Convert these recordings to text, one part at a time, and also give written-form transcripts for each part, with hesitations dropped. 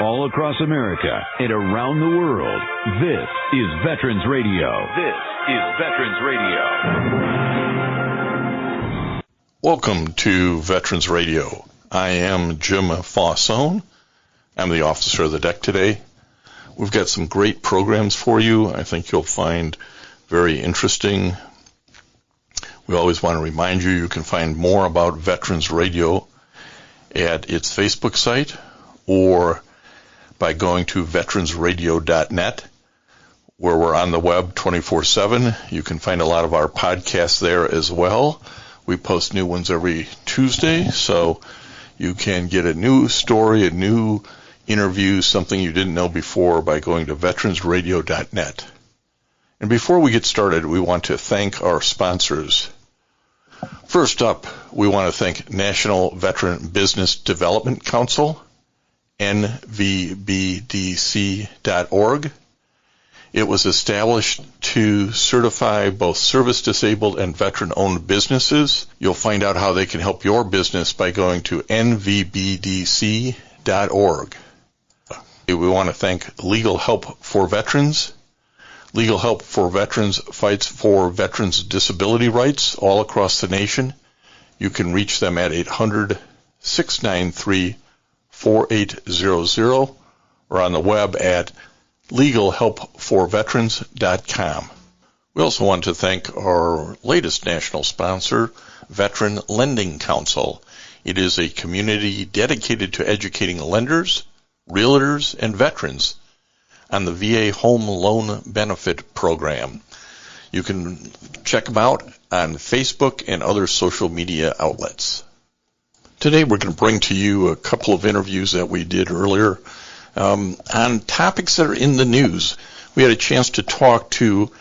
All across America and around the world, this is Veterans Radio. This is Veterans Radio. Welcome to Veterans Radio. I am Jim Faunce. I'm the officer of the deck today. We've got some great programs for you. I think you'll find very interesting. We always want to remind you, you can find more about Veterans Radio at its Facebook site or by going to veteransradio.net, where we're on the web 24/7. You can find a lot of our podcasts there as well. We post new ones every Tuesday, so you can get a new story, a new interview, something you didn't know before by going to veteransradio.net. And before we get started, we want to thank our sponsors. First up, we want to thank National Veteran Business Development Council, nvbdc.org. It was established to certify both service-disabled and veteran-owned businesses. You'll find out how they can help your business by going to nvbdc.org. We want to thank Legal Help for Veterans. Legal Help for Veterans fights for veterans' disability rights all across the nation. You can reach them at 800-693-4800 or on the web at legalhelpforveterans.com. We also want to thank our latest national sponsor, Veteran Lending Council. It is a community dedicated to educating lenders, realtors, and veterans on the VA Home Loan Benefit Program. You can check them out on Facebook and other social media outlets. Today we're going to bring to you a couple of interviews that we did earlier on topics that are in the news. We had a chance to talk to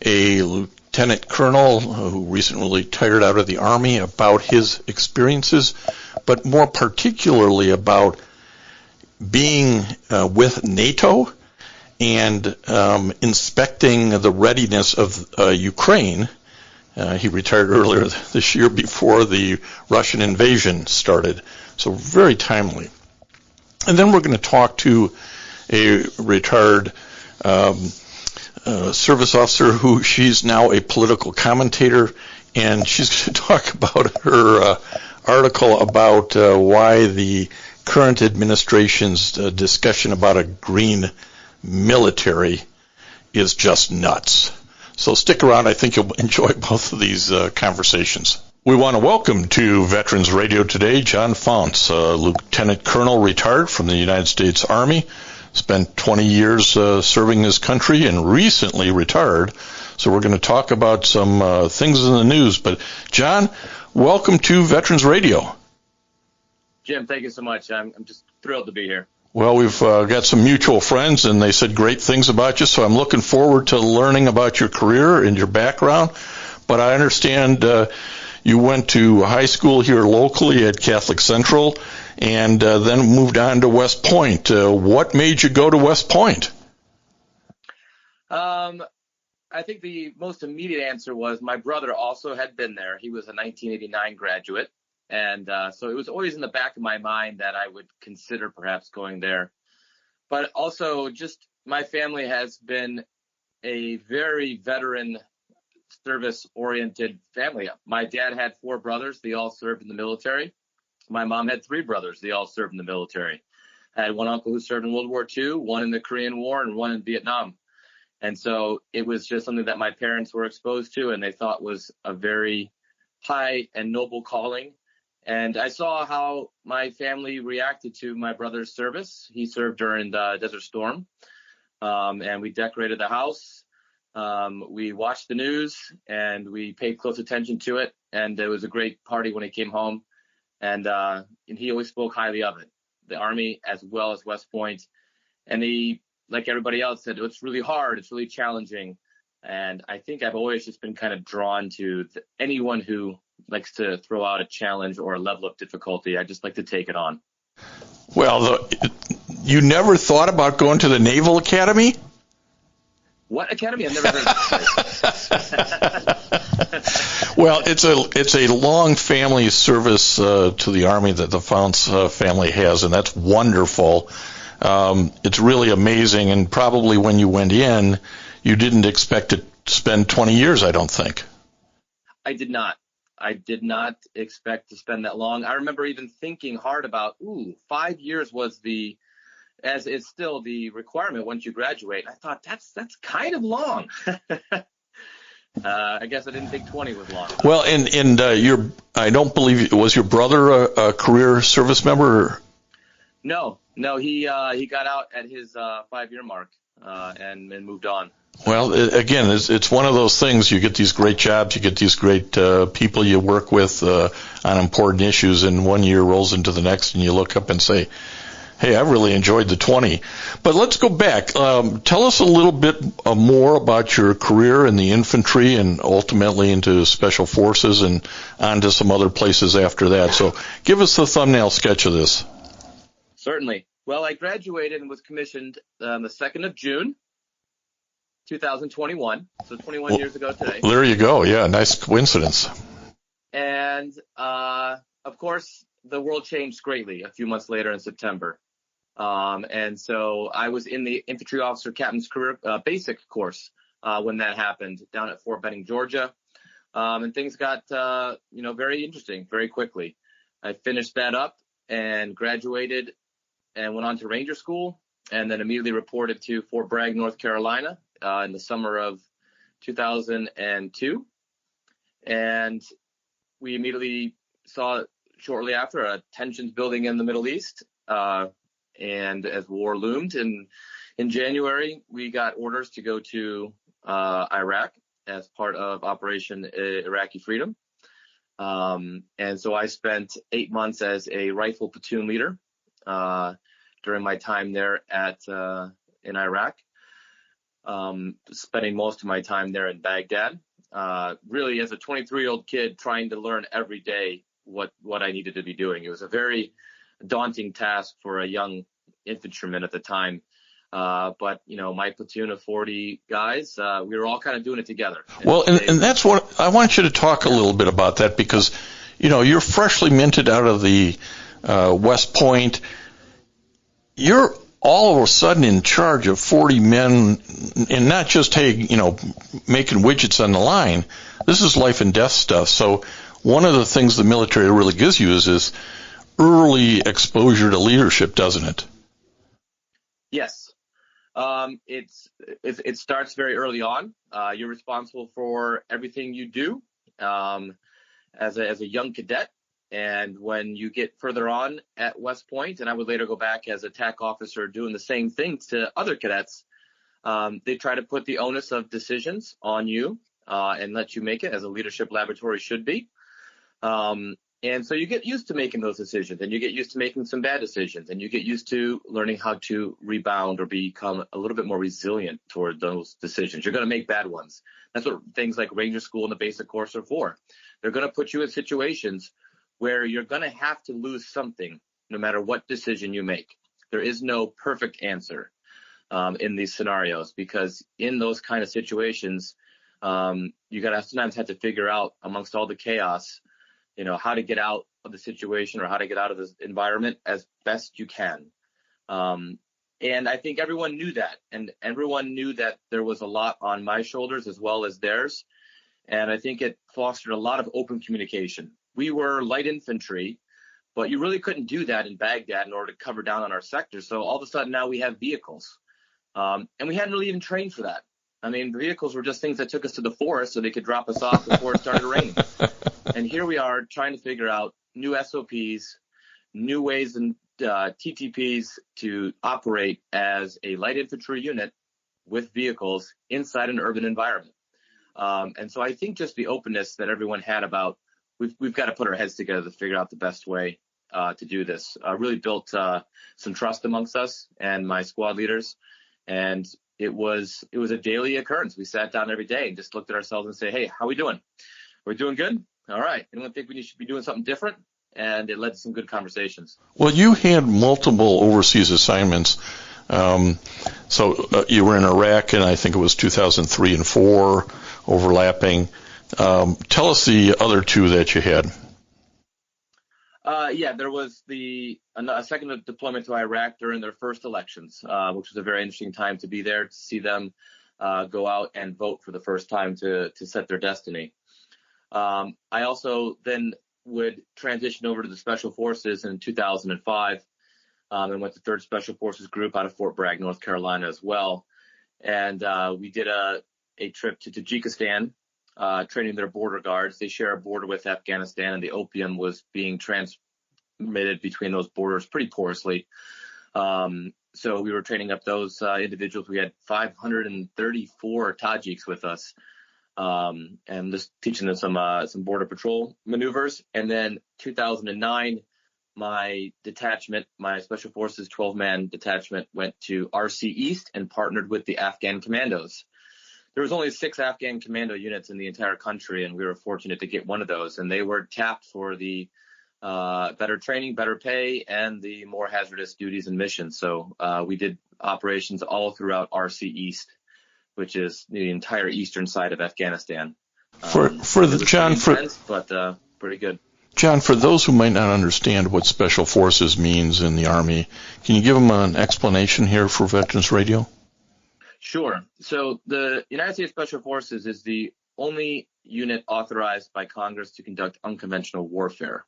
a lieutenant colonel who recently retired out of the Army about his experiences, but more particularly about being with NATO and inspecting the readiness of Ukraine. He retired earlier this year before the Russian invasion started, so very timely. And then we're going to talk to a retired service officer who she's now a political commentator, and she's going to talk about her article about why the current administration's discussion about a green military is just nuts. So stick around. I think you'll enjoy both of these conversations. We want to welcome to Veterans Radio today John Faunce, Lieutenant Colonel retired from the United States Army, spent 20 years serving his country and recently retired. So we're going to talk about some things in the news. But John, welcome to Veterans Radio. Jim, thank you so much. I'm just thrilled to be here. Well, we've got some mutual friends, and they said great things about you, so I'm looking forward to learning about your career and your background. But I understand you went to high school here locally at Catholic Central and then moved on to West Point. What made you go to West Point? I think the most immediate answer was my brother also had been there. He was a 1989 graduate. And so it was always in the back of my mind that I would consider perhaps going there. But also just my family has been a very veteran service-oriented family. My dad had 4 brothers. They all served in the military. My mom had 3 brothers. They all served in the military. I had one uncle who served in World War II, one in the Korean War, and one in Vietnam. And so it was just something that my parents were exposed to and they thought was a very high and noble calling. And I saw how my family reacted to my brother's service. He served during the Desert Storm, and we decorated the house. We watched the news, and we paid close attention to it. And it was a great party when he came home, and he always spoke highly of it, the Army as well as West Point. And he, like everybody else, said it's really hard, it's really challenging. And I think I've always just been kind of drawn to anyone who likes to throw out a challenge or a level of difficulty. I just like to take it on. Well, you never thought about going to the Naval Academy? What academy? I've never heard of. Well, it's a long family service to the Army that the Faunce family has, and that's wonderful. It's really amazing, and probably when you went in, you didn't expect to spend 20 years, I don't think. I did not. I did not expect to spend that long. I remember even thinking hard about, 5 years was as it's still the requirement once you graduate. I thought that's kind of long. I guess I didn't think 20 was long. Well, and I don't believe, was your brother a career service member? No, he got out at his 5-year mark and moved on. Well, again, it's one of those things. You get these great jobs, you get these great people you work with on important issues, and 1 year rolls into the next, and you look up and say, hey, I really enjoyed the 20. But let's go back. Tell us a little bit more about your career in the infantry and ultimately into special forces and on to some other places after that. So give us the thumbnail sketch of this. Certainly. Well, I graduated and was commissioned the 2nd of June, 2021, so 21 years ago today. There you go. Yeah, nice coincidence. And, of course, the world changed greatly a few months later in September. And so I was in the infantry officer captain's career basic course when that happened down at Fort Benning, Georgia. And things got, very interesting very quickly. I finished that up and graduated and went on to Ranger School, and then immediately reported to Fort Bragg, North Carolina, in the summer of 2002. And we immediately saw shortly after tensions building in the Middle East. And as war loomed in January, we got orders to go to Iraq as part of Operation Iraqi Freedom. And so I spent 8 months as a rifle platoon leader during my time there in Iraq, spending most of my time there in Baghdad, really as a 23-year-old kid trying to learn every day what I needed to be doing. It was a very daunting task for a young infantryman at the time. But, my platoon of 40 guys, we were all kind of doing it together. Well, and that's what I want you to talk a little bit about that, because, you're freshly minted out of the West Point. You're all of a sudden in charge of 40 men, and not just, making widgets on the line. This is life and death stuff. So one of the things the military really gives you is this early exposure to leadership, doesn't it? Yes. It starts very early on. You're responsible for everything you do as a young cadet. And when you get further on at West Point, and I would later go back as a TAC officer doing the same thing to other cadets, they try to put the onus of decisions on you and let you make it, as a leadership laboratory should be. And so you get used to making those decisions, and you get used to making some bad decisions, and you get used to learning how to rebound or become a little bit more resilient toward those decisions. You're going to make bad ones. That's what things like Ranger School and the basic course are for. They're going to put you in situations where you're going to have to lose something no matter what decision you make. There is no perfect answer in these scenarios, because in those kind of situations, you got to sometimes have to figure out amongst all the chaos, how to get out of the situation or how to get out of this environment as best you can. And I think everyone knew that, and everyone knew that there was a lot on my shoulders as well as theirs. And I think it fostered a lot of open communication. We were light infantry, but you really couldn't do that in Baghdad in order to cover down on our sector. So all of a sudden now we have vehicles. And we hadn't really even trained for that. I mean, the vehicles were just things that took us to the forest so they could drop us off before it started raining. And here we are trying to figure out new SOPs, new ways and TTPs to operate as a light infantry unit with vehicles inside an urban environment. And so I think just the openness that everyone had about we've got to put our heads together to figure out the best way to do this really built some trust amongst us and my squad leaders. And it was a daily occurrence. We sat down every day and just looked at ourselves and say, hey, how we doing? We're doing good? All right. Anyone think we should be doing something different? And it led to some good conversations. Well, you had multiple overseas assignments. So you were in Iraq, and I think it was 2003 and 4 overlapping. Tell us the other two that you had. There was a second deployment to Iraq during their first elections, which was a very interesting time to be there, to see them go out and vote for the first time to set their destiny. I also then would transition over to the Special Forces in 2005 and went to 3rd Special Forces Group out of Fort Bragg, North Carolina as well. And we did a trip to Tajikistan, training their border guards. They share a border with Afghanistan, and the opium was being transmitted between those borders pretty porously. So we were training up those individuals. We had 534 Tajiks with us, and just teaching them some border patrol maneuvers. And then 2009, my detachment, my Special Forces 12-man detachment, went to RC East and partnered with the Afghan Commandos. There was only 6 Afghan commando units in the entire country, and we were fortunate to get one of those. And they were tapped for the better training, better pay, and the more hazardous duties and missions. So we did operations all throughout RC East, which is the entire eastern side of Afghanistan. Pretty good. John, for those who might not understand what Special Forces means in the Army, can you give them an explanation here for Veterans Radio? Sure. So the United States Special Forces is the only unit authorized by Congress to conduct unconventional warfare.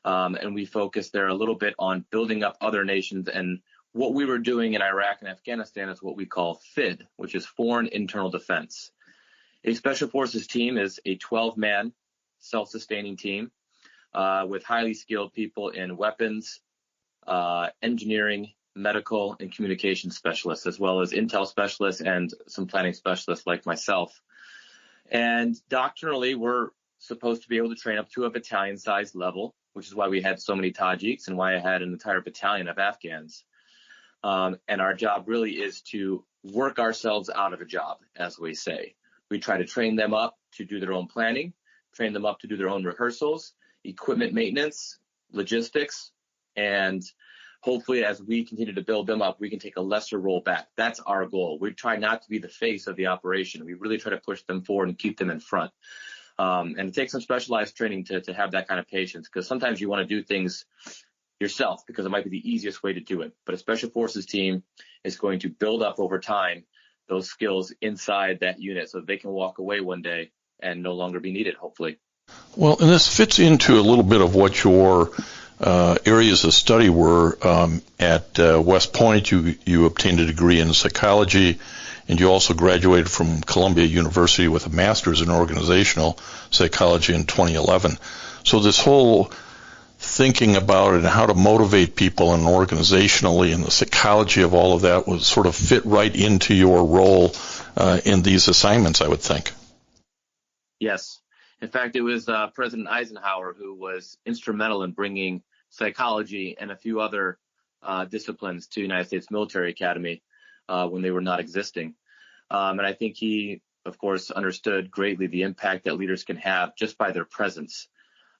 And we focus there a little bit on building up other nations. And what we were doing in Iraq and Afghanistan is what we call FID, which is Foreign Internal Defense. A Special Forces team is a 12-man self-sustaining team with highly skilled people in weapons, engineering, medical, and communication specialists, as well as intel specialists and some planning specialists like myself. And doctrinally, we're supposed to be able to train up to a battalion-sized level, which is why we had so many Tajiks and why I had an entire battalion of Afghans. And our job really is to work ourselves out of a job, as we say. We try to train them up to do their own planning, train them up to do their own rehearsals, equipment maintenance, logistics, and hopefully as we continue to build them up, we can take a lesser role back. That's our goal. We try not to be the face of the operation. We really try to push them forward and keep them in front. And it takes some specialized training to have that kind of patience, because sometimes you want to do things yourself because it might be the easiest way to do it. But a Special Forces team is going to build up over time those skills inside that unit so that they can walk away one day and no longer be needed, hopefully. Well, and this fits into a little bit of what your areas of study were. At West Point, you obtained a degree in psychology, and you also graduated from Columbia University with a master's in organizational psychology in 2011. So this whole thinking about it and how to motivate people and organizationally and the psychology of all of that was sort of fit right into your role in these assignments, I would think. Yes. In fact, it was President Eisenhower who was instrumental in bringing psychology and a few other disciplines to United States Military Academy when they were not existing. And I think he, of course, understood greatly the impact that leaders can have just by their presence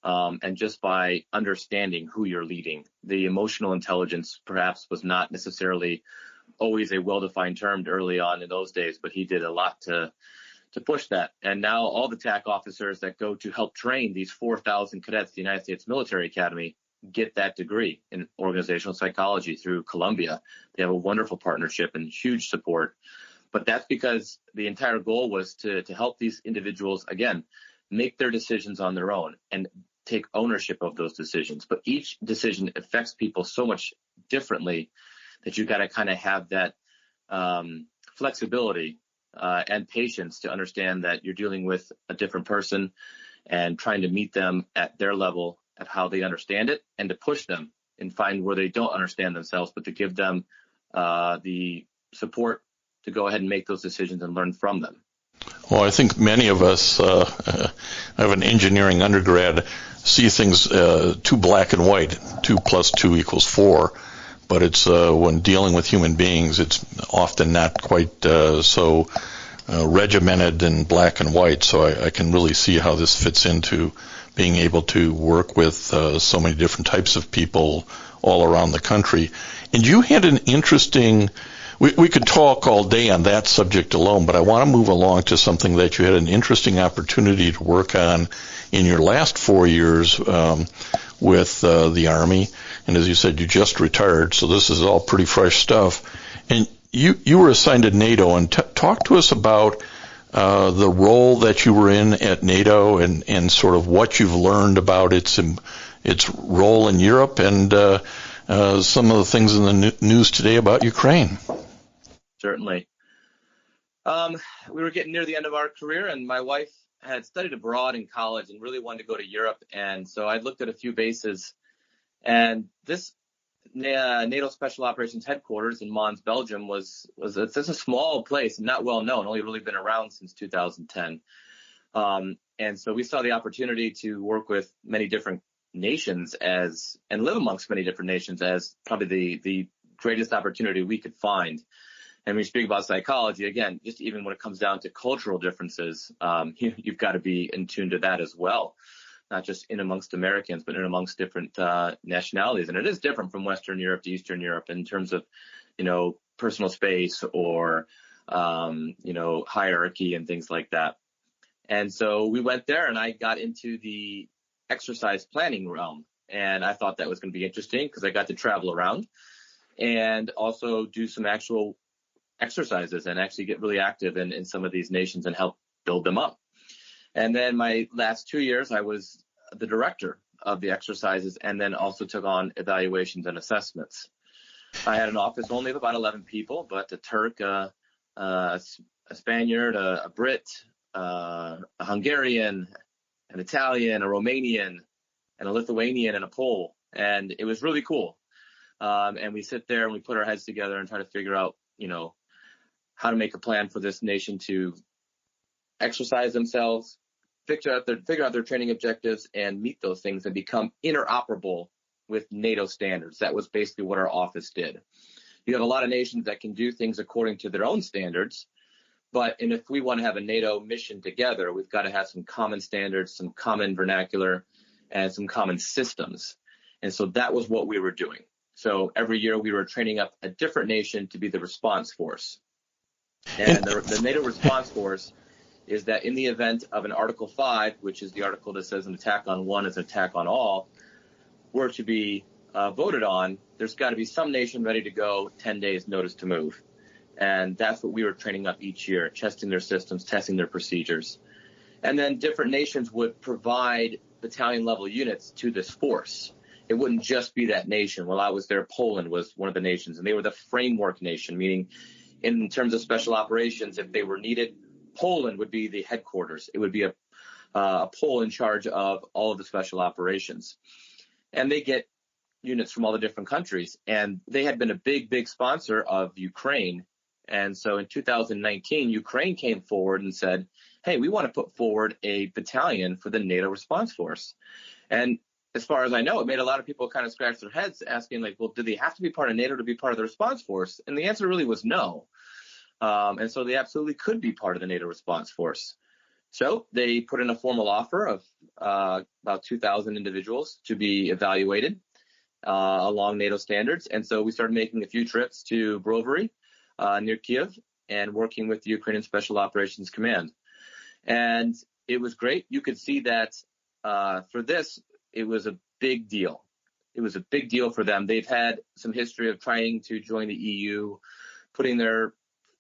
and just by understanding who you're leading. The emotional intelligence perhaps was not necessarily always a well-defined term early on in those days, but he did a lot to push that. And now all the TAC officers that go to help train these 4,000 cadets at the United States Military Academy get that degree in organizational psychology through Columbia. They have a wonderful partnership and huge support. But that's because the entire goal was to help these individuals, again, make their decisions on their own and take ownership of those decisions. But each decision affects people so much differently that you've got to kind of have that flexibility and patience to understand that you're dealing with a different person and trying to meet them at their level of how they understand it, and to push them and find where they don't understand themselves, but to give them the support to go ahead and make those decisions and learn from them. Well, I think many of us, I have an engineering undergrad, see things too black and white, 2 + 2 = 4. But it's when dealing with human beings, it's often not quite so regimented and black and white. So I can really see how this fits into being able to work with so many different types of people all around the country. And you had an interesting, we could talk all day on that subject alone, but I want to move along to something that you had an interesting opportunity to work on in your last 4 years with the Army, and as you said, you just retired, so this is all pretty fresh stuff. And you were assigned to NATO, and talk to us about the role that you were in at NATO and sort of what you've learned about its role in Europe and some of the things in the news today about Ukraine. Certainly. We were getting near the end of our career, and my wife had studied abroad in college and really wanted to go to Europe. And so I looked at a few bases, and this NATO Special Operations Headquarters in Mons, Belgium it's a small place, not well known, only really been around since 2010. And so we saw the opportunity to work with many different nations and live amongst many different nations as probably the greatest opportunity we could find. And when you speak about psychology, again, just even when it comes down to cultural differences, you've got to be in tune to that as well, not just in amongst Americans, but in amongst different nationalities. And it is different from Western Europe to Eastern Europe in terms of, personal space or, hierarchy and things like that. And so we went there, and I got into the exercise planning realm. And I thought that was going to be interesting because I got to travel around and also do some actual exercises and actually get really active in some of these nations and help build them up. And then my last 2 years, I was the director of the exercises and then also took on evaluations and assessments. I had an office only of about 11 people, but a Turk, a Spaniard, a Brit, a Hungarian, an Italian, a Romanian, and a Lithuanian, and a Pole. And it was really cool. And we sit there and we put our heads together and try to figure out, how to make a plan for this nation to exercise themselves, figure out their training objectives, and meet those things and become interoperable with NATO standards. That was basically what our office did. You have a lot of nations that can do things according to their own standards, and if we want to have a NATO mission together, we've got to have some common standards, some common vernacular, and some common systems. And so that was what we were doing. So every year we were training up a different nation to be the response force. And the NATO response force is that in the event of an Article 5, which is the article that says an attack on one is an attack on all, were to be voted on, there's got to be some nation ready to go, 10 days notice to move. And that's what we were training up each year, testing their systems, testing their procedures. And then different nations would provide battalion-level units to this force. It wouldn't just be that nation. While I was there, Poland was one of the nations, and they were the framework nation, meaning in terms of special operations, if they were needed, Poland would be the headquarters. It would be a Pole in charge of all of the special operations. And they get units from all the different countries. And they had been a big, big sponsor of Ukraine. And so in 2019, Ukraine came forward and said, hey, we want to put forward a battalion for the NATO response force. And as far as I know, it made a lot of people kind of scratch their heads asking, well, do they have to be part of NATO to be part of the response force? And the answer really was no. And so they absolutely could be part of the NATO response force. So they put in a formal offer of about 2,000 individuals to be evaluated along NATO standards. And so we started making a few trips to Brovary near Kiev and working with the Ukrainian Special Operations Command. And it was great. You could see that for this, it was a big deal. It was a big deal for them. They've had some history of trying to join the EU, putting their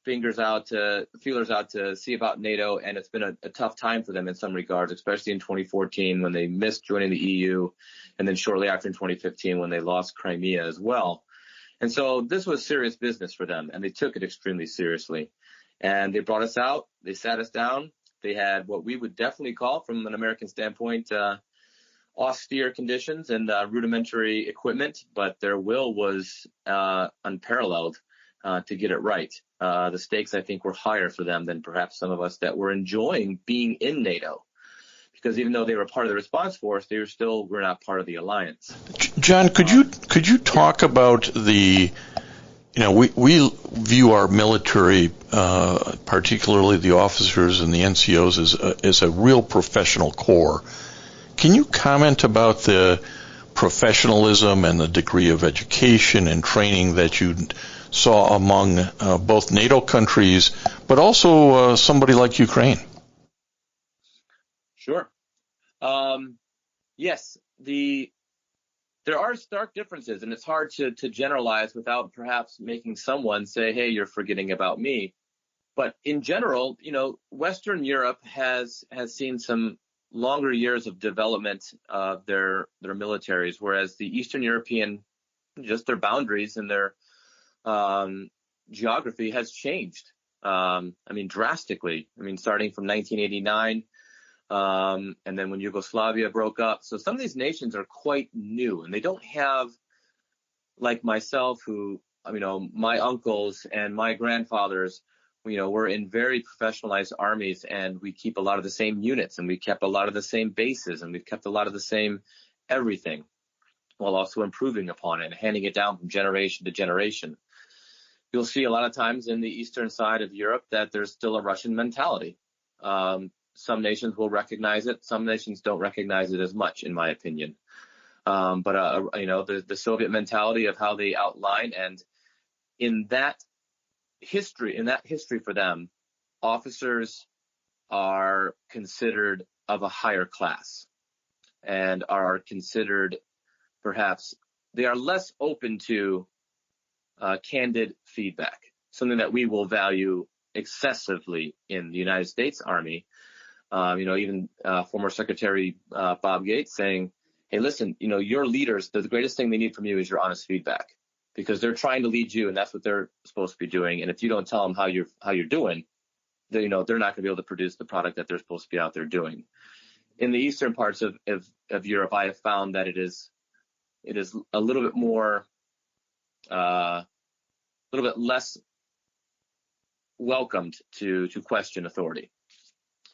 feelers out to see about NATO, and it's been a tough time for them in some regards, especially in 2014 when they missed joining the EU, and then shortly after in 2015 when they lost Crimea as well. And so this was serious business for them, and they took it extremely seriously. And they brought us out. They sat us down. They had what we would definitely call, from an American standpoint, austere conditions and rudimentary equipment, but their will was unparalleled to get it right. The stakes, I think, were higher for them than perhaps some of us that were enjoying being in NATO, because even though they were part of the response force, they were not part of the alliance. John, could you talk about the, we view our military, particularly the officers and the NCOs, as a real professional corps. Can you comment about the professionalism and the degree of education and training that you saw among both NATO countries, but also somebody like Ukraine? Sure. Yes, the there are stark differences, and it's hard to generalize without perhaps making someone say, hey, you're forgetting about me. But in general, Western Europe has seen some longer years of development of their militaries, whereas the Eastern European, just their boundaries and their geography has changed. Drastically. Starting from 1989, and then when Yugoslavia broke up. So some of these nations are quite new, and they don't have, like myself, who, my uncles and my grandfathers, we're in very professionalized armies, and we keep a lot of the same units, and we kept a lot of the same bases, and we've kept a lot of the same everything, while also improving upon it and handing it down from generation to generation. You'll see a lot of times in the eastern side of Europe that there's still a Russian mentality. Some nations will recognize it. Some nations don't recognize it as much, in my opinion. But the Soviet mentality of how they outline, and in that history for them, officers are considered of a higher class and are considered, perhaps, they are less open to candid feedback, something that we will value excessively in the United States Army. Even former Secretary Bob Gates saying, hey, listen, your leaders, the greatest thing they need from you is your honest feedback, because they're trying to lead you, and that's what they're supposed to be doing. And if you don't tell them how you're doing, they're not going to be able to produce the product that they're supposed to be out there doing. In the eastern parts of Europe, I have found that it is a little bit more, a little bit less welcomed to question authority.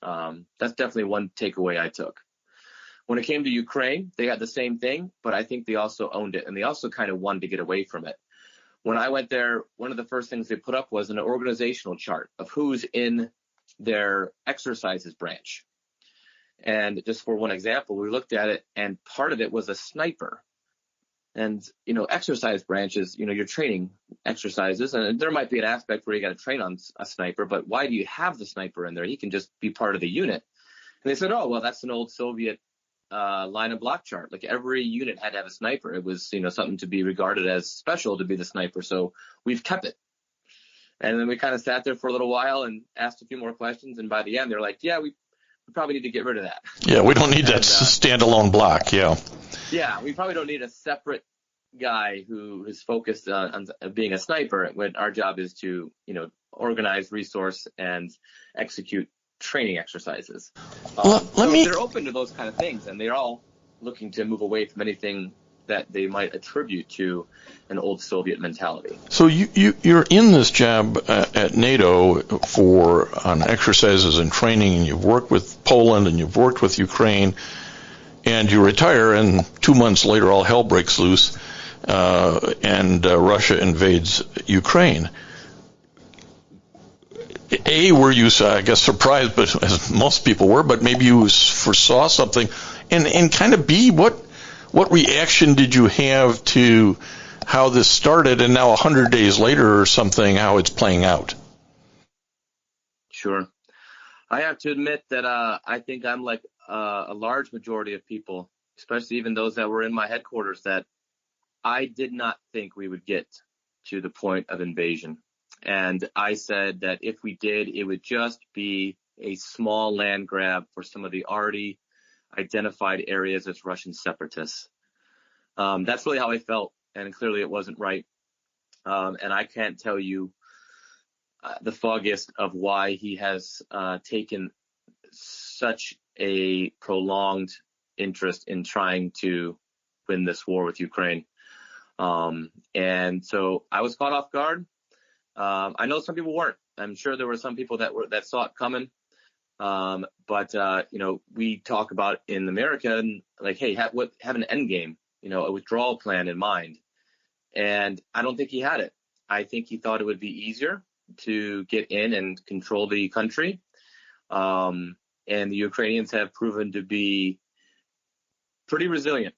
That's definitely one takeaway I took. When it came to Ukraine, they had the same thing, but I think they also owned it, and they also kind of wanted to get away from it. When I went there, one of the first things they put up was an organizational chart of who's in their exercises branch. And just for one example, we looked at it, and part of it was a sniper. And, exercise branches, you're training exercises, and there might be an aspect where you got to train on a sniper, but why do you have the sniper in there? He can just be part of the unit. And they said, oh, well, that's an old Soviet line and block chart. Like, every unit had to have a sniper. It was, something to be regarded as special to be the sniper. So we've kept it. And then we kind of sat there for a little while and asked a few more questions. And by the end, they're like, yeah, we probably need to get rid of that. Yeah, we don't need that standalone block. Yeah. Yeah, we probably don't need a separate guy who is focused on being a sniper, when our job is to, organize, resource, and execute training exercises. They're open to those kind of things, and they're all looking to move away from anything that they might attribute to an old Soviet mentality. So you're in this job at NATO on exercises and training, and you've worked with Poland and you've worked with Ukraine, and you retire, and 2 months later all hell breaks loose, and Russia invades Ukraine. Were you, I guess, surprised, but as most people were, but maybe you foresaw something, and kind of B, what reaction did you have to how this started, and now 100 days later or something, how it's playing out? Sure. I have to admit that I think I'm like a large majority of people, especially even those that were in my headquarters, that I did not think we would get to the point of invasion. And I said that if we did, it would just be a small land grab for some of the already identified areas as Russian separatists. That's really how I felt, and clearly it wasn't right. And I can't tell you the foggiest of why he has taken such a prolonged interest in trying to win this war with Ukraine. And so I was caught off guard. I know some people weren't. I'm sure there were some people that saw it coming. But we talk about in America, and like, hey, have an end game, a withdrawal plan in mind. And I don't think he had it. I think he thought it would be easier to get in and control the country. And the Ukrainians have proven to be pretty resilient,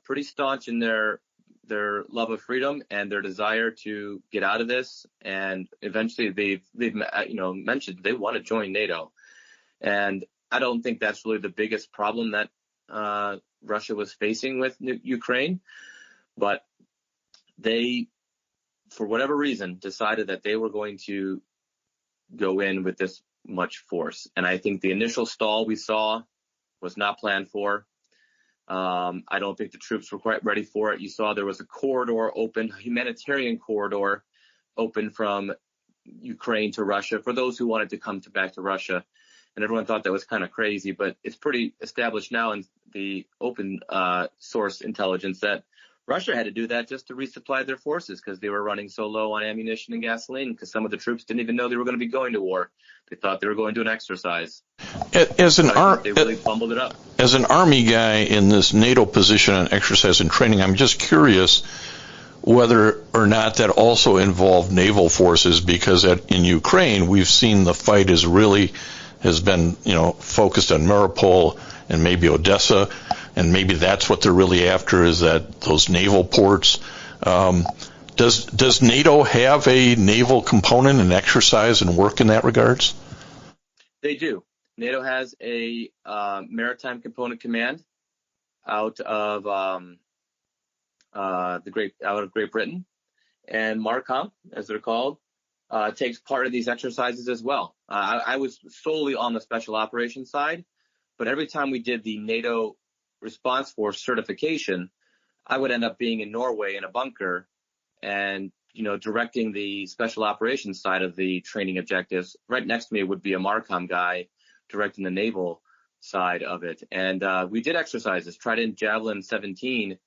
pretty staunch in their love of freedom and their desire to get out of this. And eventually they've mentioned they want to join NATO. And I don't think that's really the biggest problem that Russia was facing with Ukraine, but they, for whatever reason, decided that they were going to go in with this much force. And I think the initial stall we saw was not planned for. I don't think the troops were quite ready for it. You saw there was a corridor open, a humanitarian corridor open from Ukraine to Russia for those who wanted to come back to Russia. And everyone thought that was kind of crazy, but it's pretty established now in the open source intelligence that Russia had to do that just to resupply their forces because they were running so low on ammunition and gasoline because some of the troops didn't even know they were going to be going to war. They thought they were going to an exercise. They really fumbled it up. As an Army guy in this NATO position on exercise and training, I'm just curious whether or not that also involved naval forces, because in Ukraine we've seen the fight has been focused on Mariupol and maybe Odessa, and maybe that's what they're really after, is that those naval ports. Does NATO have a naval component and exercise and work in that regards? They do. NATO has a maritime component command out of Great Britain, and MARCOM, as they're called, takes part of these exercises as well. I was solely on the special operations side, but every time we did the NATO response force certification, I would end up being in Norway in a bunker and, directing the special operations side of the training objectives. Right next to me would be a MARCOM guy directing the naval side of it. And we did exercises. Trident Javelin 17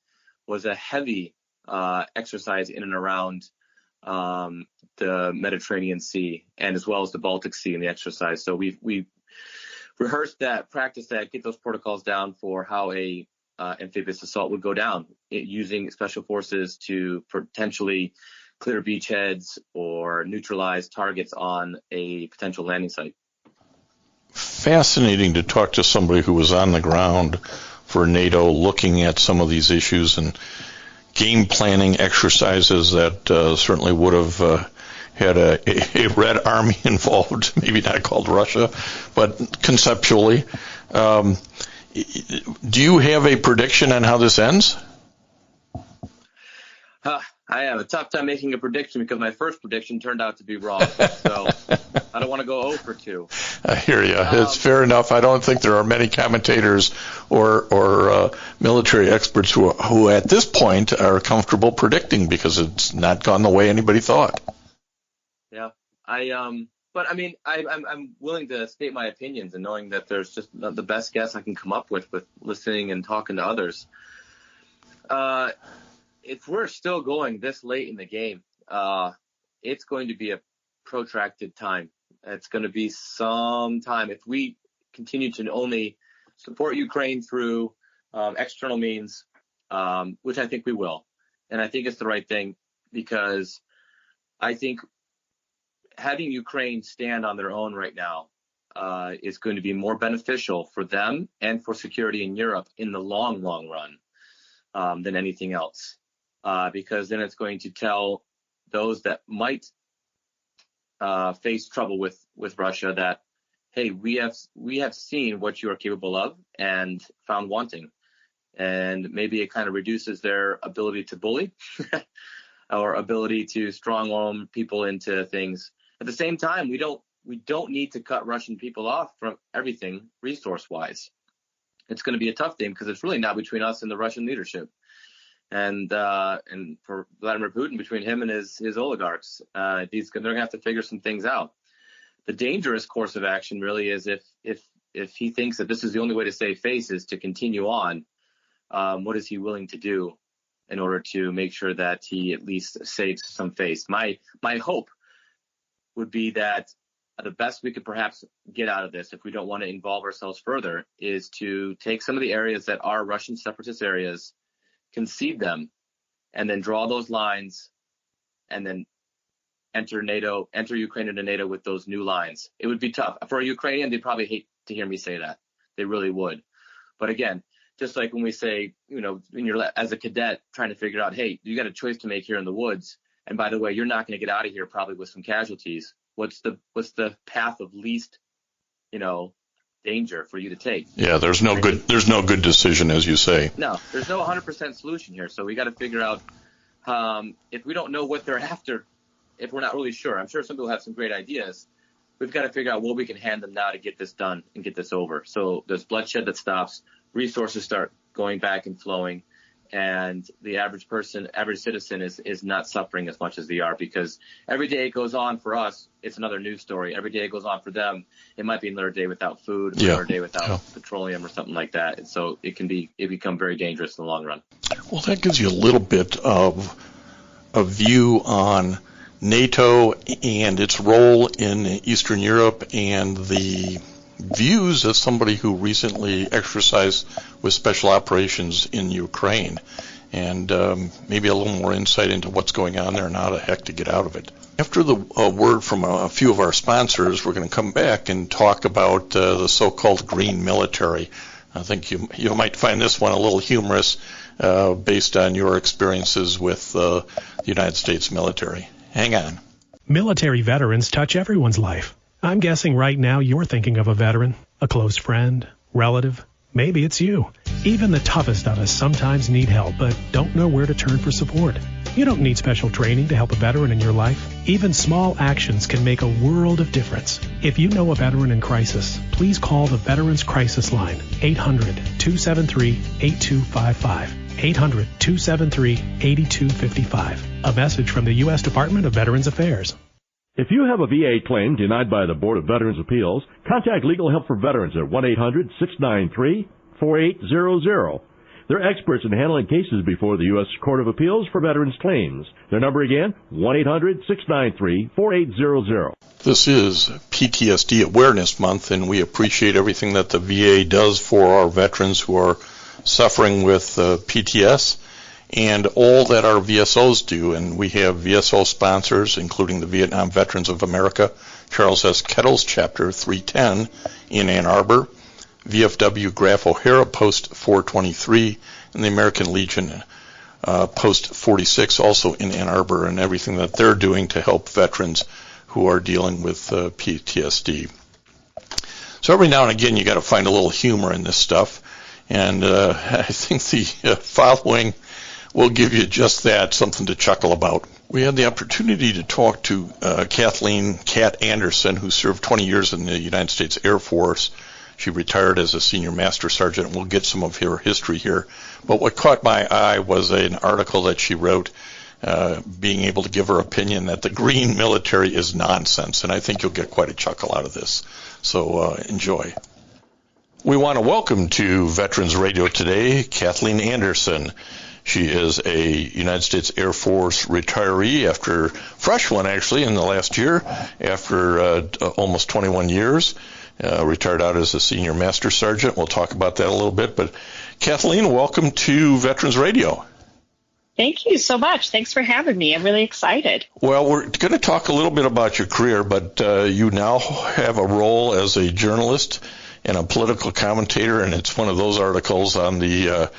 was a heavy exercise in and around the Mediterranean Sea and as well as the Baltic Sea in the exercise. So we rehearsed that, practiced that, get those protocols down for how a amphibious assault would go down, using special forces to potentially clear beachheads or neutralize targets on a potential landing site. Fascinating to talk to somebody who was on the ground for NATO, looking at some of these issues and game planning exercises that certainly would have had a Red Army involved, maybe not called Russia, but conceptually. Do you have a prediction on how this ends? I have a tough time making a prediction because my first prediction turned out to be wrong. So I don't want to go 0 for 2. I hear you. It's fair enough. I don't think there are many commentators or military experts who at this point are comfortable predicting, because it's not gone the way anybody thought. Yeah. But I mean, I'm willing to state my opinions, and knowing that there's just the best guess I can come up with listening and talking to others. If we're still going this late in the game, it's going to be a protracted time. It's going to be some time. If we continue to only support Ukraine through external means, which I think we will, and I think it's the right thing, because I think having Ukraine stand on their own right now is going to be more beneficial for them and for security in Europe in the long, long run than anything else. Because then it's going to tell those that might face trouble with Russia that, hey, we have seen what you are capable of and found wanting. And maybe it kind of reduces their ability to bully or ability to strong arm people into things. At the same time, we don't need to cut Russian people off from everything resource wise. It's going to be a tough thing because it's really not between us and the Russian leadership. And for Vladimir Putin, between him and his oligarchs, they're going to have to figure some things out. The dangerous course of action really is if he thinks that this is the only way to save face is to continue on. What is he willing to do in order to make sure that he at least saves some face? My hope would be that the best we could perhaps get out of this, if we don't want to involve ourselves further, is to take some of the areas that are Russian separatist areas, concede them, and then draw those lines, and then enter Ukraine into NATO with those new lines. It would be tough. For a Ukrainian, they'd probably hate to hear me say that. They really would. But again, just like when we say, when you're as a cadet trying to figure out, hey, you got a choice to make here in the woods. And by the way, you're not going to get out of here probably with some casualties. What's the path of least, danger for you to take. Yeah, there's no good decision, as you say. No, there's no 100% solution here. So we got to figure out if we don't know what they're after, if we're not really sure. I'm sure some people have some great ideas. We've got to figure out what we can hand them now to get this done and get this over. So there's bloodshed that stops, resources start going back and flowing, and the average citizen is not suffering as much as they are, because every day it goes on for us, it's another news story. Every day it goes on for them, it might be another day without food, another day without petroleum or something like that. And so it become very dangerous in the long run. Well, that gives you a little bit of a view on NATO and its role in Eastern Europe, and the views as somebody who recently exercised with special operations in Ukraine, and maybe a little more insight into what's going on there and how the heck to get out of it. After the word from a few of our sponsors, we're going to come back and talk about the so-called green military. I think you might find this one a little humorous based on your experiences with the United States military. Hang on. Military veterans touch everyone's life. I'm guessing right now you're thinking of a veteran, a close friend, relative. Maybe it's you. Even the toughest of us sometimes need help, but don't know where to turn for support. You don't need special training to help a veteran in your life. Even small actions can make a world of difference. If you know a veteran in crisis, please call the Veterans Crisis Line, 800-273-8255. 800-273-8255. A message from the U.S. Department of Veterans Affairs. If you have a VA claim denied by the Board of Veterans Appeals, contact Legal Help for Veterans at 1-800-693-4800. They're experts in handling cases before the U.S. Court of Appeals for Veterans Claims. Their number again, 1-800-693-4800. This is PTSD Awareness Month, and we appreciate everything that the VA does for our veterans who are suffering with PTS, and all that our VSOs do. And we have VSO sponsors, including the Vietnam Veterans of America, Charles S. Kettle's Chapter 310 in Ann Arbor, VFW Graf O'Hara Post 423, and the American Legion Post 46, also in Ann Arbor, and everything that they're doing to help veterans who are dealing with PTSD. So every now and again you got to find a little humor in this stuff, and I think the following will give you just that, something to chuckle about. We had the opportunity to talk to Kathleen Kat Anderson, who served 20 years in the United States Air Force. She retired as a senior master sergeant, and we'll get some of her history here. But what caught my eye was an article that she wrote, being able to give her opinion that the green military is nonsense, and I think you'll get quite a chuckle out of this. So enjoy. We want to welcome to Veterans Radio today Kathleen Anderson. She is a United States Air Force retiree, after fresh one actually in the last year, after almost 21 years. Retired out as a senior master sergeant. We'll talk about that a little bit. But Kathleen, welcome to Veterans Radio. Thank you so much. Thanks for having me. I'm really excited. Well, we're going to talk a little bit about your career, but you now have a role as a journalist and a political commentator, and it's one of those articles on the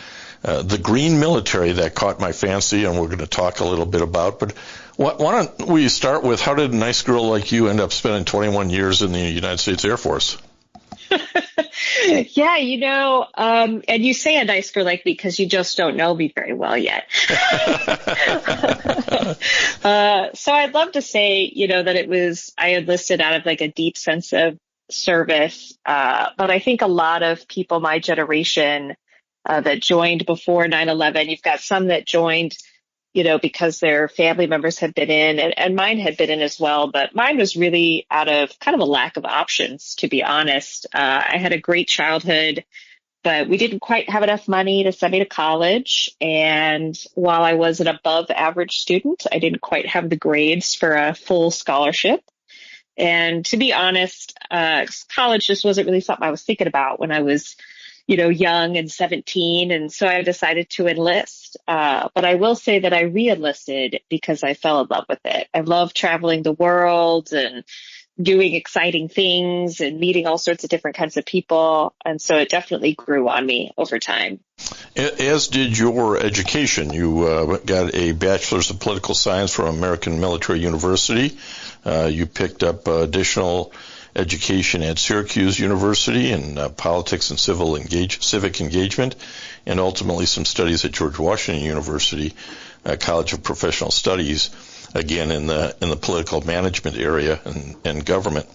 green military that caught my fancy, and we're going to talk a little bit about. But why don't we start with, how did a nice girl like you end up spending 21 years in the United States Air Force? Yeah, and you say a nice girl like me because you just don't know me very well yet. So I'd love to say, that I enlisted out of like a deep sense of service. But I think a lot of people my generation that joined before 9/11, you've got some that joined, because their family members had been in, and mine had been in as well. But mine was really out of kind of a lack of options, to be honest. I had a great childhood, but we didn't quite have enough money to send me to college. And while I was an above average student, I didn't quite have the grades for a full scholarship. And to be honest, college just wasn't really something I was thinking about when I was young and 17. And so I decided to enlist. But I will say that I re-enlisted because I fell in love with it. I love traveling the world and doing exciting things and meeting all sorts of different kinds of people. And so it definitely grew on me over time. As did your education. You got a bachelor's of political science from American Military University. You picked up additional education at Syracuse University in politics and civic engagement, and ultimately some studies at George Washington University, College of Professional Studies, again in the political management area and government.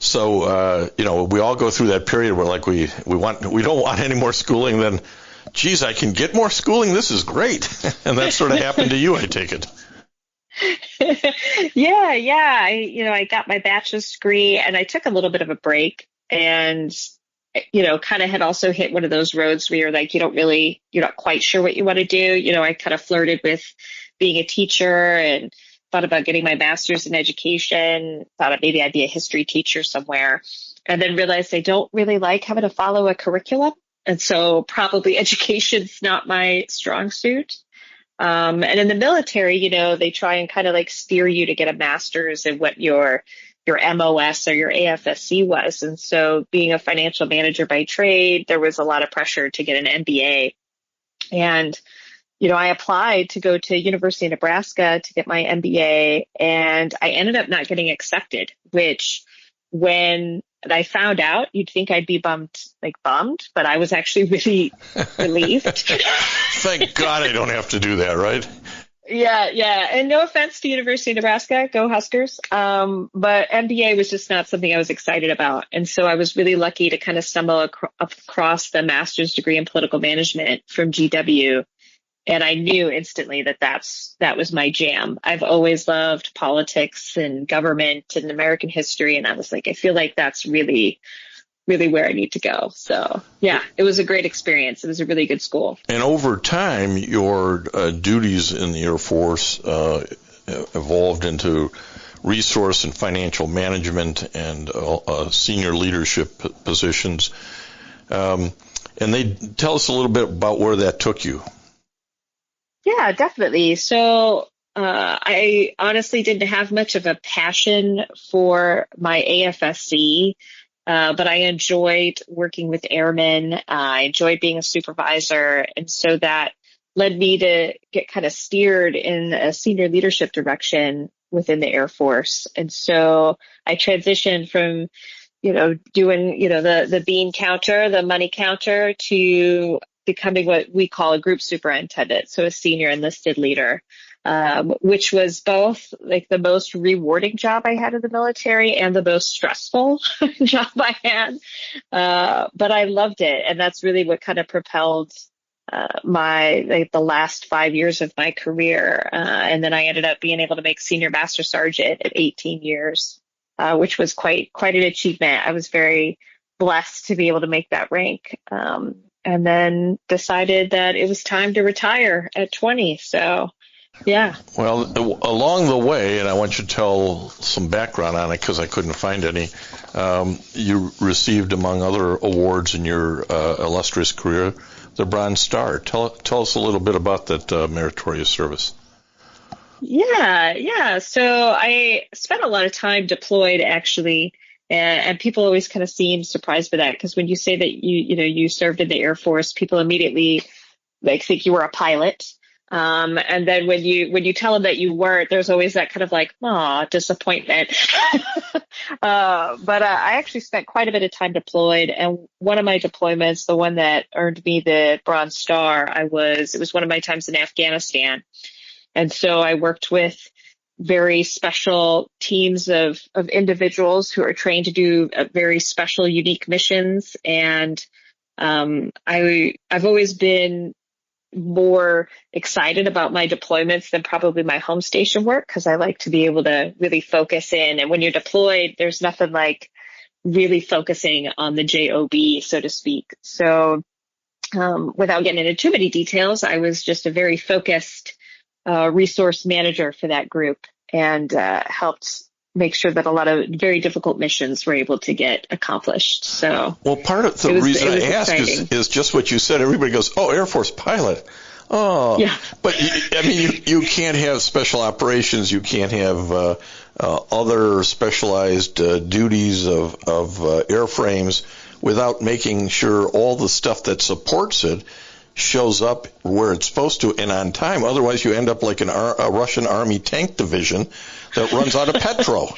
So we all go through that period where like we don't want any more schooling. Then, geez, I can get more schooling. This is great, and that sort of happened to you, I take it. Yeah. I got my bachelor's degree and I took a little bit of a break and, kind of had also hit one of those roads where you're like, you're not quite sure what you want to do. I kind of flirted with being a teacher and thought about getting my master's in education, thought maybe I'd be a history teacher somewhere, and then realized I don't really like having to follow a curriculum. And so probably education's not my strong suit. And in the military, they try and kind of like steer you to get a master's in what your MOS or your AFSC was. And so being a financial manager by trade, there was a lot of pressure to get an MBA. And, I applied to go to University of Nebraska to get my MBA, and I ended up not getting accepted, which when I found out, you'd think I'd be bummed, but I was actually really relieved. Thank God I don't have to do that, right? Yeah. And no offense to University of Nebraska, go Huskers. But MBA was just not something I was excited about. And so I was really lucky to kind of stumble across the master's degree in political management from GW. And I knew instantly that was my jam. I've always loved politics and government and American history. And I was like, I feel like that's really, really where I need to go. So, yeah, it was a great experience. It was a really good school. And over time, your duties in the Air Force evolved into resource and financial management and senior leadership positions. And they tell us a little bit about where that took you. Yeah, definitely. So I honestly didn't have much of a passion for my AFSC, but I enjoyed working with airmen. I enjoyed being a supervisor. And so that led me to get kind of steered in a senior leadership direction within the Air Force. And so I transitioned from, doing, the bean counter, the money counter, to becoming what we call a group superintendent, so a senior enlisted leader, which was both like the most rewarding job I had in the military and the most stressful job I had. But I loved it. And that's really what kind of propelled the last 5 years of my career. And then I ended up being able to make senior master sergeant at 18 years, which was quite an achievement. I was very blessed to be able to make that rank. And then decided that it was time to retire at 20. So, yeah. Well, along the way, and I want you to tell some background on it because I couldn't find any, you received, among other awards in your illustrious career, the Bronze Star. Tell us a little bit about that meritorious service. Yeah. So I spent a lot of time deployed, actually. And people always kind of seem surprised by that, because when you say that you served in the Air Force, people immediately think you were a pilot. And then when you tell them that you weren't, there's always that kind of disappointment. But I actually spent quite a bit of time deployed. And one of my deployments, the one that earned me the Bronze Star, it was one of my times in Afghanistan. And so I worked with very special teams of individuals who are trained to do very special, unique missions. And I've always been more excited about my deployments than probably my home station work, because I like to be able to really focus in. And when you're deployed, there's nothing like really focusing on the job, so to speak. So without getting into too many details, I was just a very focused resource manager for that group, and helped make sure that a lot of very difficult missions were able to get accomplished. So, well, part of the reason I ask is just what you said. Everybody goes, "Oh, Air Force pilot." Oh, yeah. But I mean, you can't have special operations. You can't have other specialized duties of airframes without making sure all the stuff that supports it shows up where it's supposed to and on time. Otherwise, you end up like a Russian army tank division that runs out of petrol.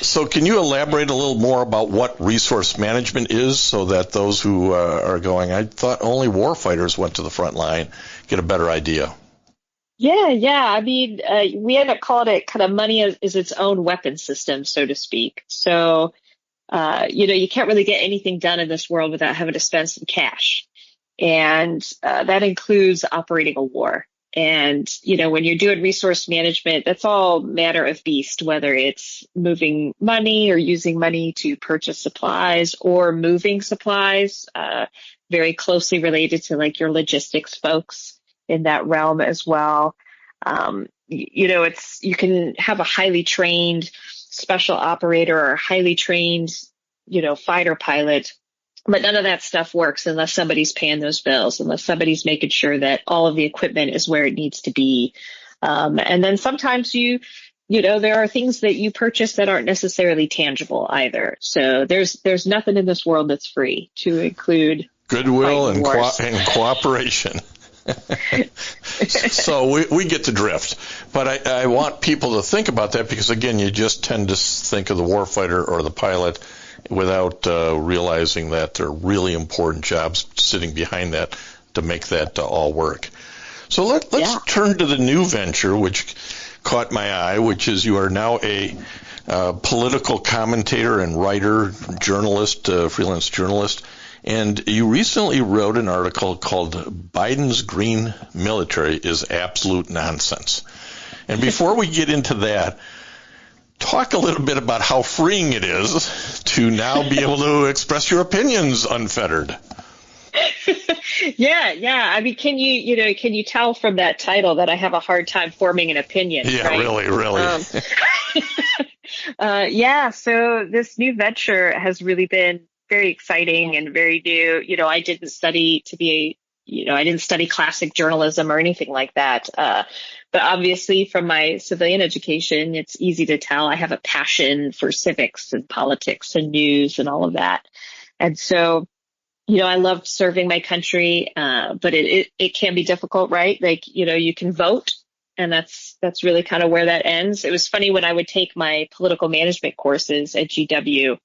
So can you elaborate a little more about what resource management is so that those who are going, I thought only warfighters went to the front line, get a better idea? Yeah. I mean, we end up calling it kind of money is its own weapon system, so to speak. So, you can't really get anything done in this world without having to spend some cash. And that includes operating a war. And, when you're doing resource management, that's all manner of beast, whether it's moving money or using money to purchase supplies or moving supplies, very closely related to like your logistics folks in that realm as well. You can have a highly trained special operator or a highly trained, fighter pilot. But none of that stuff works unless somebody's paying those bills, unless somebody's making sure that all of the equipment is where it needs to be. And then sometimes there are things that you purchase that aren't necessarily tangible either. So there's nothing in this world that's free, to include goodwill and cooperation. So we get the drift. But I want people to think about that because, again, you just tend to think of the warfighter or the pilot without realizing that there are really important jobs sitting behind that to make that all work. So let's turn to the new venture, which caught my eye, which is you are now a political commentator and writer, journalist, freelance journalist, and you recently wrote an article called Biden's Green Military is Absolute Nonsense. And before we get into that, talk a little bit about how freeing it is to now be able to express your opinions unfettered. Yeah. I mean, can you tell from that title that I have a hard time forming an opinion? Yeah, right? Really. So this new venture has really been very exciting and very new. I didn't study classic journalism or anything like that. But obviously from my civilian education, it's easy to tell I have a passion for civics and politics and news and all of that. And so, I love serving my country, but it can be difficult, right? Like, you can vote, and that's really kind of where that ends. It was funny when I would take my political management courses at GW,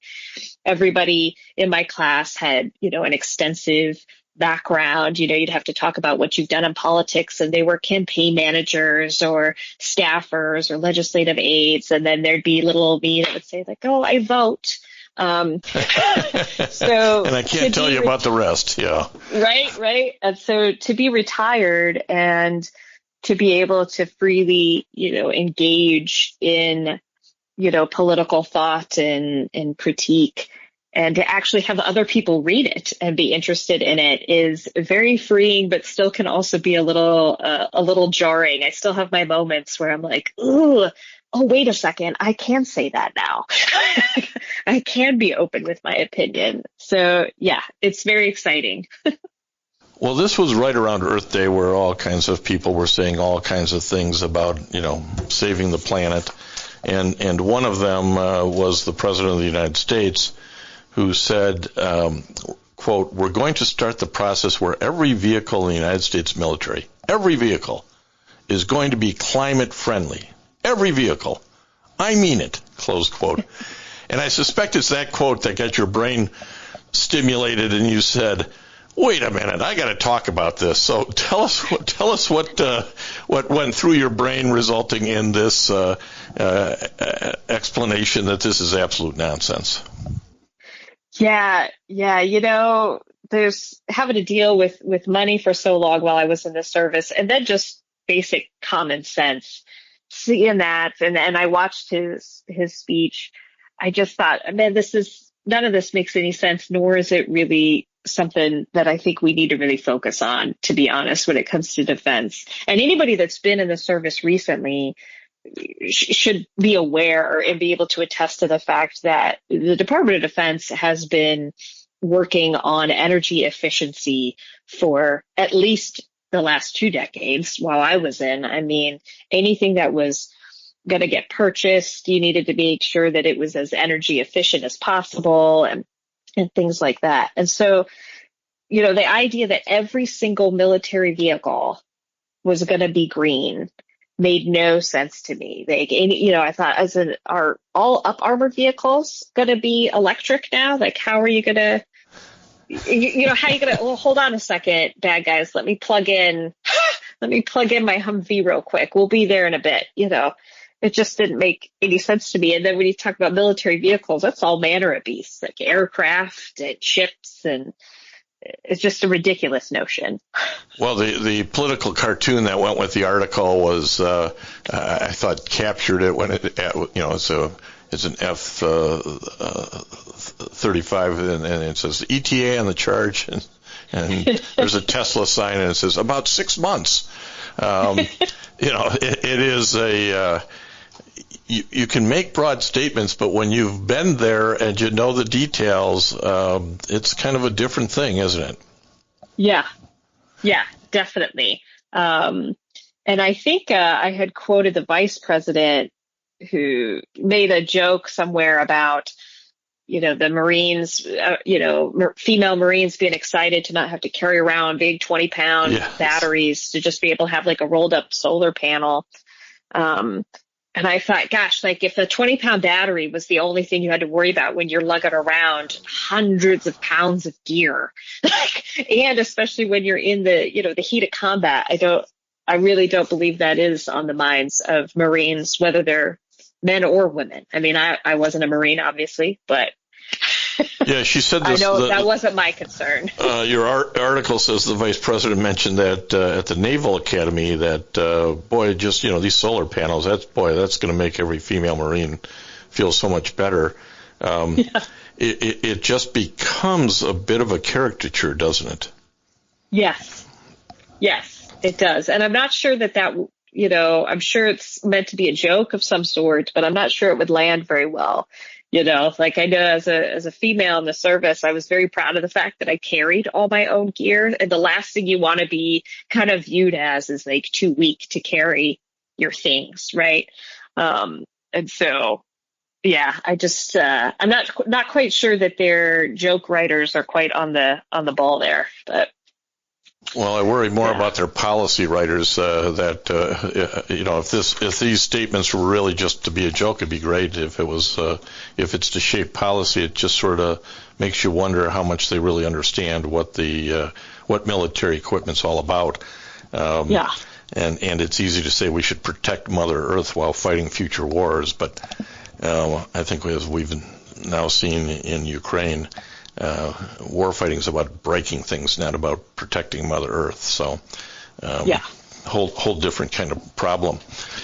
everybody in my class had, an extensive background. You'd have to talk about what you've done in politics, and they were campaign managers or staffers or legislative aides. And then there'd be little old me that would say like, oh, I vote. So, and I can't tell you about the rest. Yeah. Right. And so to be retired and to be able to freely, engage in, political thought and critique, and to actually have other people read it and be interested in it is very freeing, but still can also be a little jarring. I still have my moments where I'm like, ooh, oh, wait a second, I can say that now. I can be open with my opinion. So yeah, it's very exciting. Well, this was right around Earth Day where all kinds of people were saying all kinds of things about, saving the planet. And one of them was the President of the United States, who said, quote, "We're going to start the process where every vehicle in the United States military, every vehicle, is going to be climate friendly. Every vehicle. I mean it," close quote. And I suspect it's that quote that got your brain stimulated and you said, wait a minute, I got to talk about this. So tell us what went through your brain resulting in this explanation that this is absolute nonsense. Yeah. There's having to deal with money for so long while I was in the service, and then just basic common sense. Seeing that, and I watched his speech, I just thought, man, none of this makes any sense, nor is it really something that I think we need to really focus on, to be honest, when it comes to defense. And anybody that's been in the service recently should be aware and be able to attest to the fact that the Department of Defense has been working on energy efficiency for at least the last 2 decades while I was in. I mean, anything that was going to get purchased, you needed to make sure that it was as energy efficient as possible and things like that. And so, the idea that every single military vehicle was going to be green made no sense to me. I thought, are all up armored vehicles going to be electric now? Like, how are you going to, how are you going to, well, hold on a second, bad guys, let me plug in my Humvee real quick. We'll be there in a bit. It just didn't make any sense to me. And then when you talk about military vehicles, that's all manner of beasts, like aircraft and ships, and it's just a ridiculous notion. Well, the political cartoon that went with the article was, I thought, captured it when it's an F-35 and it says ETA on the charge, and there's a Tesla sign and it says about 6 months. It is you can make broad statements, but when you've been there and you know the details, it's kind of a different thing, isn't it? Yeah, definitely. And I think I had quoted the vice president who made a joke somewhere about, the Marines, female Marines being excited to not have to carry around big 20-pound batteries, to just be able to have like a rolled up solar panel. And I thought, gosh, like if a 20-pound battery was the only thing you had to worry about when you're lugging around hundreds of pounds of gear, and especially when you're in the heat of combat, I really don't believe that is on the minds of Marines, whether they're men or women. I mean, I wasn't a Marine, obviously, but yeah, she said this. I know that wasn't my concern. Your article says the vice president mentioned that at the Naval Academy that, these solar panels, that's going to make every female Marine feel so much better. It just becomes a bit of a caricature, doesn't it? Yes, it does. And I'm not sure that I'm sure it's meant to be a joke of some sort, but I'm not sure it would land very well. Like I know as a female in the service, I was very proud of the fact that I carried all my own gear. And the last thing you want to be kind of viewed as is like too weak to carry your things, right? And so, yeah, I just I'm not quite sure that their joke writers are quite on the ball there, but. Well, I worry more about their policy writers. If these statements were really just to be a joke, it'd be great. If it's to shape policy, it just sort of makes you wonder how much they really understand what military equipment's all about. And it's easy to say we should protect Mother Earth while fighting future wars, but I think as we've now seen in Ukraine. War fighting is about breaking things, not about protecting Mother Earth. So, whole different kind of problem.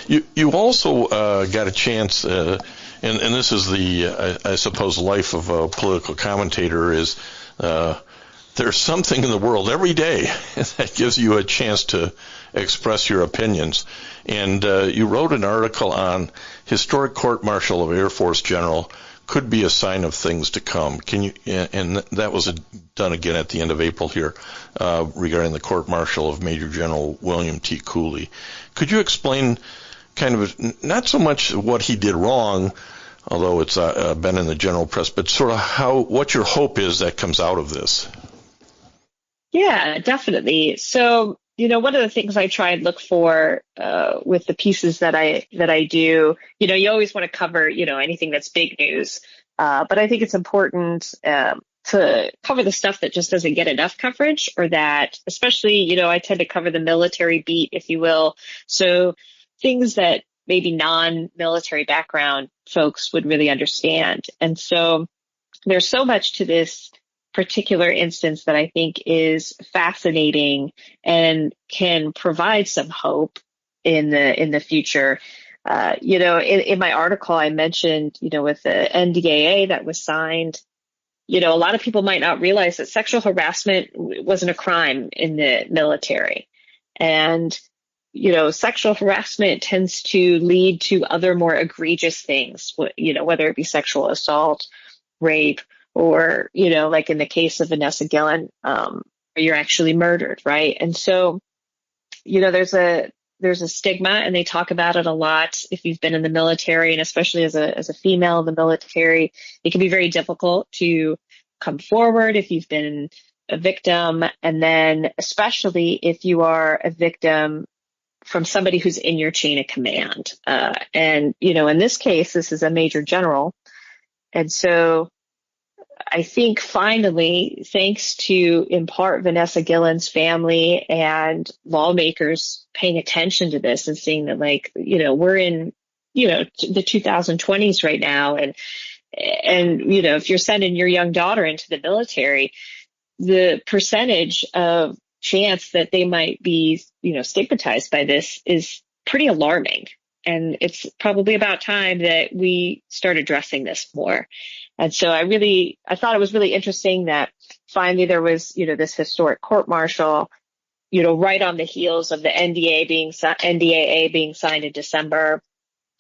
You also got a chance, and this is I suppose, life of a political commentator is there's something in the world every day that gives you a chance to express your opinions. And you wrote an article on historic court-martial of Air Force General could be a sign of things to come. Can you? And that was done again at the end of April here, regarding the court-martial of Major General William T. Cooley. Could you explain kind of not so much what he did wrong, although it's been in the general press, but sort of what your hope is that comes out of this? Yeah, definitely. So, one of the things I try and look for with the pieces that I do, you always want to cover, anything that's big news. But I think it's important to cover the stuff that just doesn't get enough coverage, or that, especially, I tend to cover the military beat, if you will. So things that maybe non-military background folks would really understand. And so there's so much to this particular instance that I think is fascinating and can provide some hope in the future. In my article, I mentioned, with the NDAA that was signed, a lot of people might not realize that sexual harassment wasn't a crime in the military. And, sexual harassment tends to lead to other more egregious things, whether it be sexual assault, rape, or, like in the case of Vanessa Guillen, you're actually murdered, right? And so, there's a stigma, and they talk about it a lot. If you've been in the military, and especially as a female in the military, it can be very difficult to come forward if you've been a victim. And then especially if you are a victim from somebody who's in your chain of command. And, in this case, this is a major general. And so I think finally, thanks to, in part, Vanessa Gillen's family and lawmakers paying attention to this and seeing that, we're in, the 2020s right now. And, if you're sending your young daughter into the military, the percentage of chance that they might be, stigmatized by this is pretty alarming. And it's probably about time that we start addressing this more. And so I thought it was really interesting that finally there was, this historic court-martial, right on the heels of the NDAA being signed in December.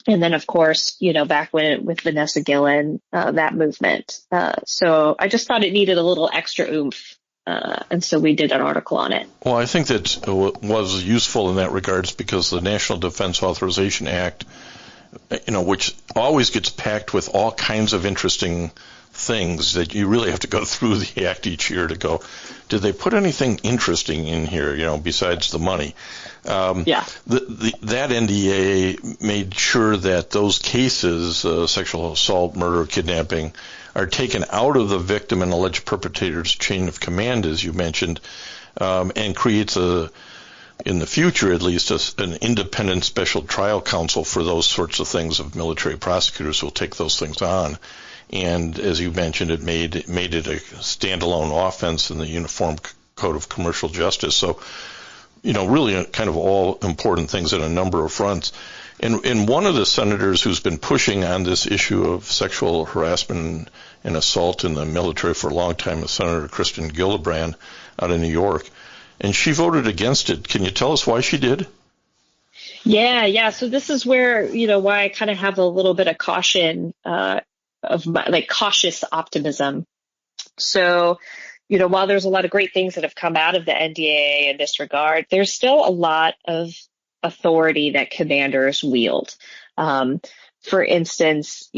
And then, of course, back when with Vanessa Gillen, that movement. So I just thought it needed a little extra oomph. And so we did an article on it. Well, I think that was useful in that regards because the National Defense Authorization Act, which always gets packed with all kinds of interesting things that you really have to go through the act each year to go, did they put anything interesting in here, besides the money? Yeah. That NDA made sure that those cases, sexual assault, murder, kidnapping, are taken out of the victim and alleged perpetrator's chain of command, as you mentioned, and creates in the future at least, an independent special trial counsel for those sorts of things of military prosecutors who will take those things on. And as you mentioned, it made it a standalone offense in the Uniform Code of Commercial Justice. So, really kind of all important things on a number of fronts. And one of the senators who's been pushing on this issue of sexual harassment and assault in the military for a long time is Senator Kristen Gillibrand out of New York. And she voted against it. Can you tell us why she did? Yeah. So this is where, why I kind of have a little bit of caution, cautious optimism. So, while there's a lot of great things that have come out of the NDAA in this regard, there's still a lot of authority that commanders wield. For instance,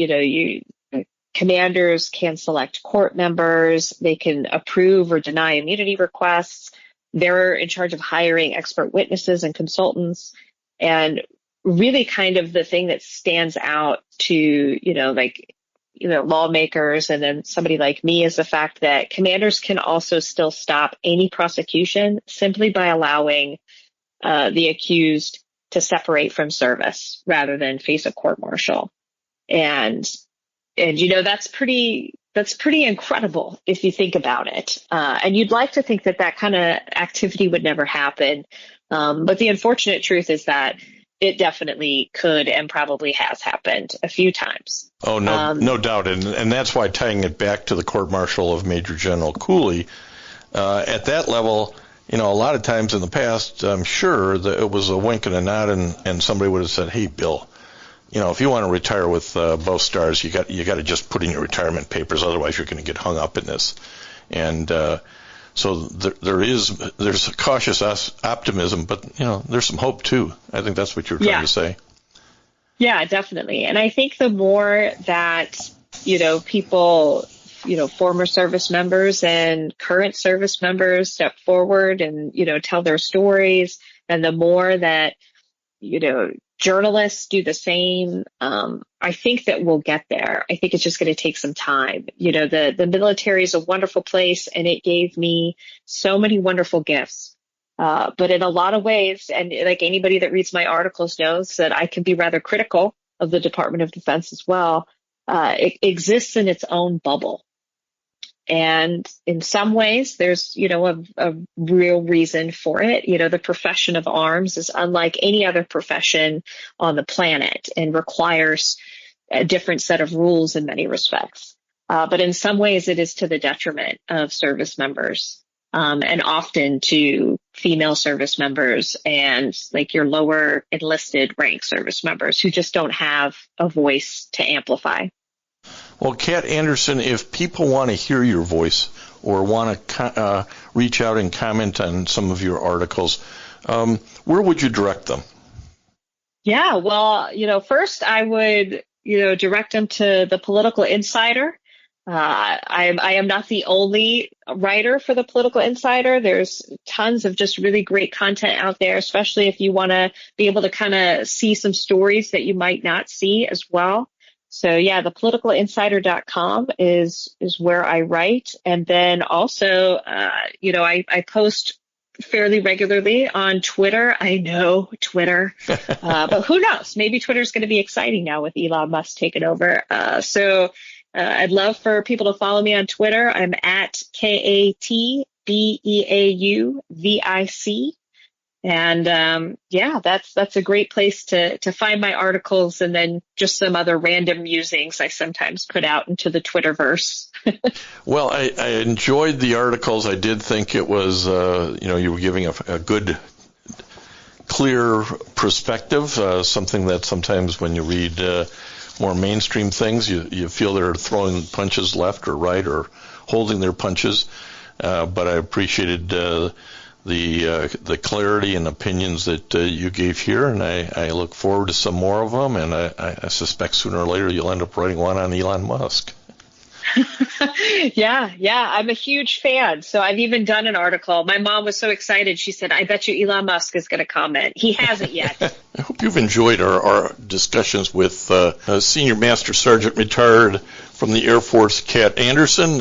commanders can select court members, they can approve or deny immunity requests, they're in charge of hiring expert witnesses and consultants. And really kind of the thing that stands out to, lawmakers and then somebody like me is the fact that commanders can also still stop any prosecution simply by allowing the accused to separate from service rather than face a court-martial. And that's pretty incredible if you think about it. And you'd like to think that kind of activity would never happen. But the unfortunate truth is that it definitely could and probably has happened a few times. Oh, no doubt. And that's why tying it back to the court-martial of Major General Cooley, at that level, a lot of times in the past, I'm sure that it was a wink and a nod and somebody would have said, hey, Bill, if you want to retire with both stars, you got to just put in your retirement papers. Otherwise, you're going to get hung up in this. And so there's a cautious optimism, but there's some hope too. I think that's what you're trying to say. Yeah, definitely. And I think the more that people, former service members and current service members step forward and tell their stories, and the more that journalists do the same, I think that we'll get there. I think it's just going to take some time. The military is a wonderful place, and it gave me so many wonderful gifts. But in a lot of ways, and like anybody that reads my articles knows that I can be rather critical of the Department of Defense as well. It exists in its own bubble. And in some ways, there's, a real reason for it. The profession of arms is unlike any other profession on the planet and requires a different set of rules in many respects. But in some ways, it is to the detriment of service members, and often to female service members and like your lower enlisted rank service members who just don't have a voice to amplify. Well, Kat Anderson, if people want to hear your voice or want to reach out and comment on some of your articles, where would you direct them? Yeah, well, first I would, direct them to the Political Insider. I am not the only writer for the Political Insider. There's tons of just really great content out there, especially if you want to be able to kind of see some stories that you might not see as well. So yeah, thepoliticalinsider.com is where I write. And then also, I post fairly regularly on Twitter. I know Twitter, but who knows? Maybe Twitter's going to be exciting now with Elon Musk taking over. So I'd love for people to follow me on Twitter. I'm at KATBEAUVIC. And that's a great place to find my articles, and then just some other random musings I sometimes put out into the Twitterverse. Well, I enjoyed the articles. I did think it was, you were giving a good, clear perspective, something that sometimes when you read more mainstream things, you feel they're throwing punches left or right or holding their punches. But I appreciated the clarity and opinions that you gave here, and I look forward to some more of them, and I suspect sooner or later you'll end up writing one on Elon Musk. Yeah, I'm a huge fan. So I've even done an article. My mom was so excited. She said, I bet you Elon Musk is going to comment. He hasn't yet. I hope you've enjoyed our discussions with Senior Master Sergeant retired from the Air Force, Kat Anderson.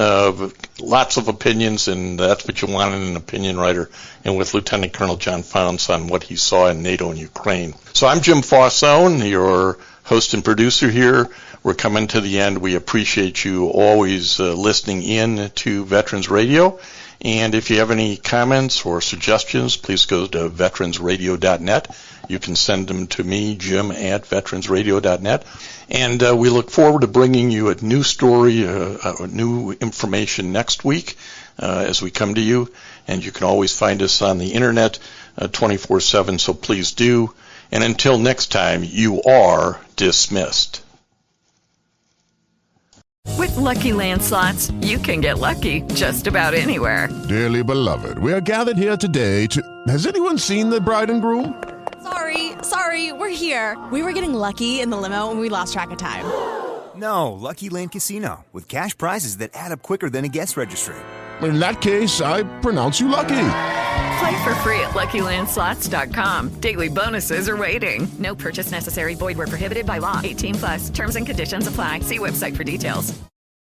Lots of opinions, and that's what you want in an opinion writer, and with Lieutenant Colonel John Faunce on what he saw in NATO and Ukraine. So I'm Jim Fausone, your host and producer here. We're coming to the end. We appreciate you always listening in to Veterans Radio. And if you have any comments or suggestions, please go to veteransradio.net. You can send them to me, Jim, at veteransradio.net. And we look forward to bringing you a new story, new information next week as we come to you. And you can always find us on the Internet 24/7, so please do. And until next time, you are dismissed. With Lucky Land Slots, you can get lucky just about anywhere. Dearly beloved, we are gathered here today to... Has anyone seen the bride and groom? Sorry, we're here. We were getting lucky in the limo and we lost track of time. No, Lucky Land Casino, with cash prizes that add up quicker than a guest registry. In that case, I pronounce you lucky. Play for free at LuckyLandSlots.com. Daily bonuses are waiting. No purchase necessary. Void where prohibited by law. 18+. Terms and conditions apply. See website for details.